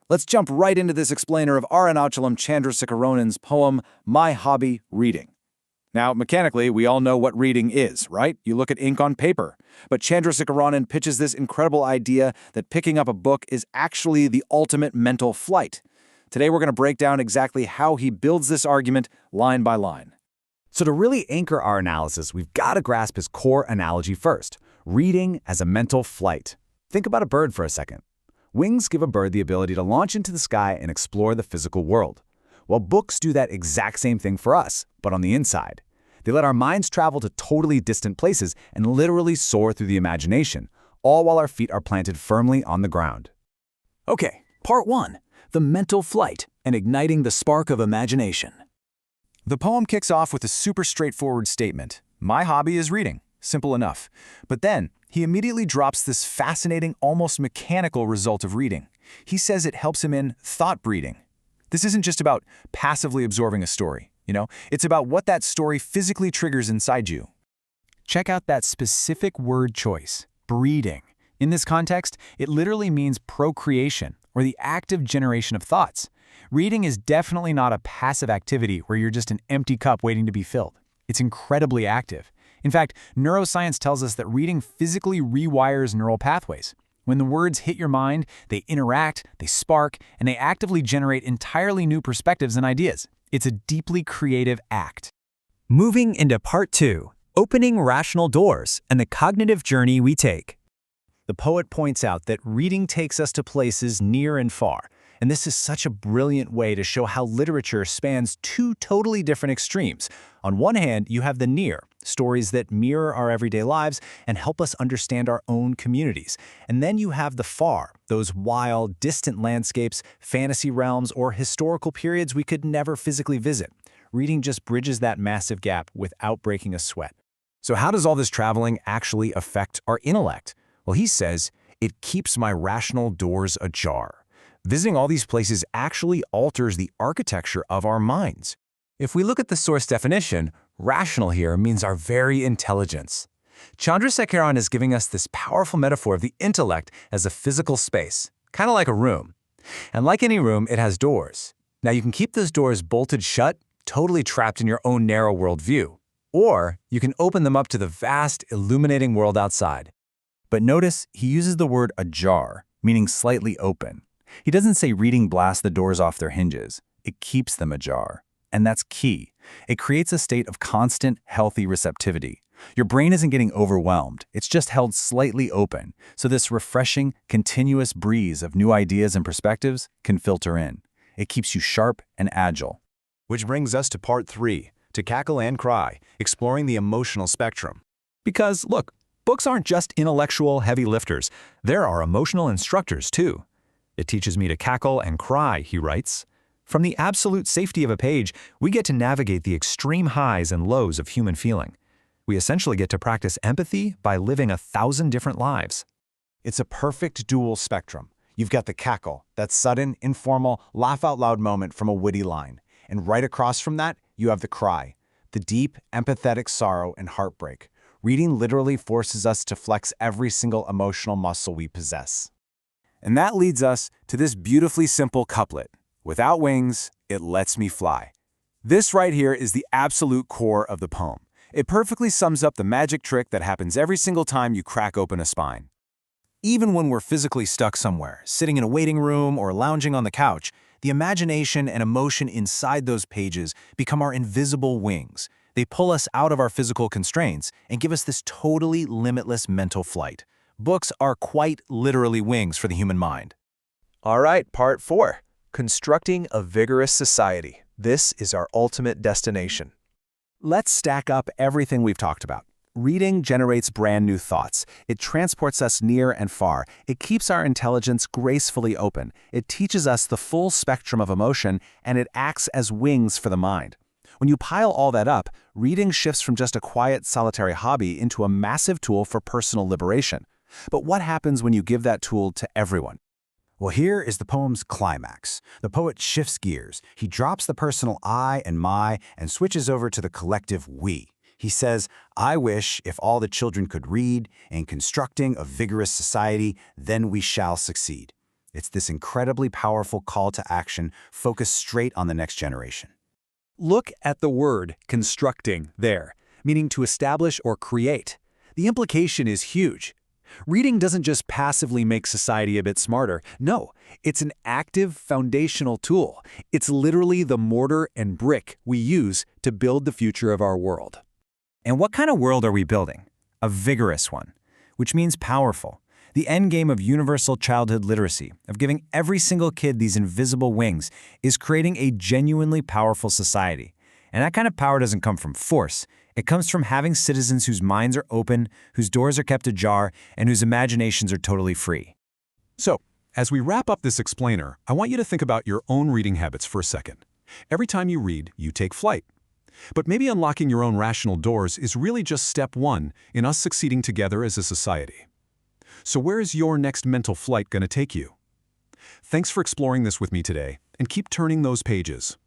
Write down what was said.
Let's jump right into this explainer of Arunachalam Chandrasekharan's poem, My Hobby, Reading. Now, mechanically, we all know what reading is, right? You look at ink on paper. But Chandrasekharan pitches this incredible idea that picking up a book is actually the ultimate mental flight. Today, we're going to break down exactly how he builds this argument line by line. So to really anchor our analysis, we've got to grasp his core analogy first, reading as a mental flight. Think about a bird for a second. Wings give a bird the ability to launch into the sky and explore the physical world. Well, books do that exact same thing for us, but on the inside. They let our minds travel to totally distant places and literally soar through the imagination, all while our feet are planted firmly on the ground. Okay, part 1, the mental flight and igniting the spark of imagination. The poem kicks off with a super straightforward statement. My hobby is reading. Simple enough. But then, he immediately drops this fascinating, almost mechanical result of reading. He says it helps him in thought breeding. This isn't just about passively absorbing a story, it's about what that story physically triggers inside you. Check out that specific word choice, breeding. In this context, it literally means procreation, or the active generation of thoughts. Reading is definitely not a passive activity where you're just an empty cup waiting to be filled. It's incredibly active. In fact, neuroscience tells us that reading physically rewires neural pathways. When the words hit your mind, they interact, they spark, and they actively generate entirely new perspectives and ideas. It's a deeply creative act. Moving into part 2, opening rational doors and the cognitive journey we take. The poet points out that reading takes us to places near and far, and this is such a brilliant way to show how literature spans two totally different extremes. On one hand, you have the near, stories that mirror our everyday lives and help us understand our own communities. And then you have the far, those wild, distant landscapes, fantasy realms, or historical periods we could never physically visit. Reading just bridges that massive gap without breaking a sweat. So how does all this traveling actually affect our intellect? Well, he says, it keeps my rational doors ajar. Visiting all these places actually alters the architecture of our minds. If we look at the source definition, rational here means our very intelligence. Chandrasekharan is giving us this powerful metaphor of the intellect as a physical space, kind of like a room. And like any room, it has doors. Now you can keep those doors bolted shut, totally trapped in your own narrow worldview. Or you can open them up to the vast, illuminating world outside. But notice he uses the word ajar, meaning slightly open. He doesn't say reading blasts the doors off their hinges. It keeps them ajar. And that's key. It creates a state of constant, healthy receptivity. Your brain isn't getting overwhelmed. It's just held slightly open, so this refreshing, continuous breeze of new ideas and perspectives can filter in. It keeps you sharp and agile. Which brings us to part 3, to cackle and cry, exploring the emotional spectrum. Because, look, books aren't just intellectual heavy lifters. There are emotional instructors, too. It teaches me to cackle and cry, he writes. From the absolute safety of a page, we get to navigate the extreme highs and lows of human feeling. We essentially get to practice empathy by living 1,000 different lives. It's a perfect dual spectrum. You've got the cackle, that sudden, informal, laugh-out-loud moment from a witty line. And right across from that, you have the cry, the deep, empathetic sorrow and heartbreak. Reading literally forces us to flex every single emotional muscle we possess. And that leads us to this beautifully simple couplet. Without wings, it lets me fly. This right here is the absolute core of the poem. It perfectly sums up the magic trick that happens every single time you crack open a spine. Even when we're physically stuck somewhere, sitting in a waiting room or lounging on the couch, the imagination and emotion inside those pages become our invisible wings. They pull us out of our physical constraints and give us this totally limitless mental flight. Books are quite literally wings for the human mind. All right, part 4. Constructing a vigorous society. This is our ultimate destination. Let's stack up everything we've talked about. Reading generates brand new thoughts. It transports us near and far. It keeps our intelligence gracefully open. It teaches us the full spectrum of emotion, and it acts as wings for the mind. When you pile all that up, reading shifts from just a quiet, solitary hobby into a massive tool for personal liberation. But what happens when you give that tool to everyone? Well, here is the poem's climax. The poet shifts gears. He drops the personal I and my and switches over to the collective we. He says, I wish if all the children could read, in constructing a vigorous society, then we shall succeed. It's this incredibly powerful call to action focused straight on the next generation. Look at the word constructing there, meaning to establish or create. The implication is huge. Reading doesn't just passively make society a bit smarter. No, it's an active foundational tool. It's literally the mortar and brick we use to build the future of our world. And what kind of world are we building? A vigorous one, which means powerful. The end game of universal childhood literacy, of giving every single kid these invisible wings, is creating a genuinely powerful society. And that kind of power doesn't come from force. It comes from having citizens whose minds are open, whose doors are kept ajar, and whose imaginations are totally free. So, as we wrap up this explainer, I want you to think about your own reading habits for a second. Every time you read, you take flight. But maybe unlocking your own rational doors is really just step one in us succeeding together as a society. So where is your next mental flight going to take you? Thanks for exploring this with me today, and keep turning those pages.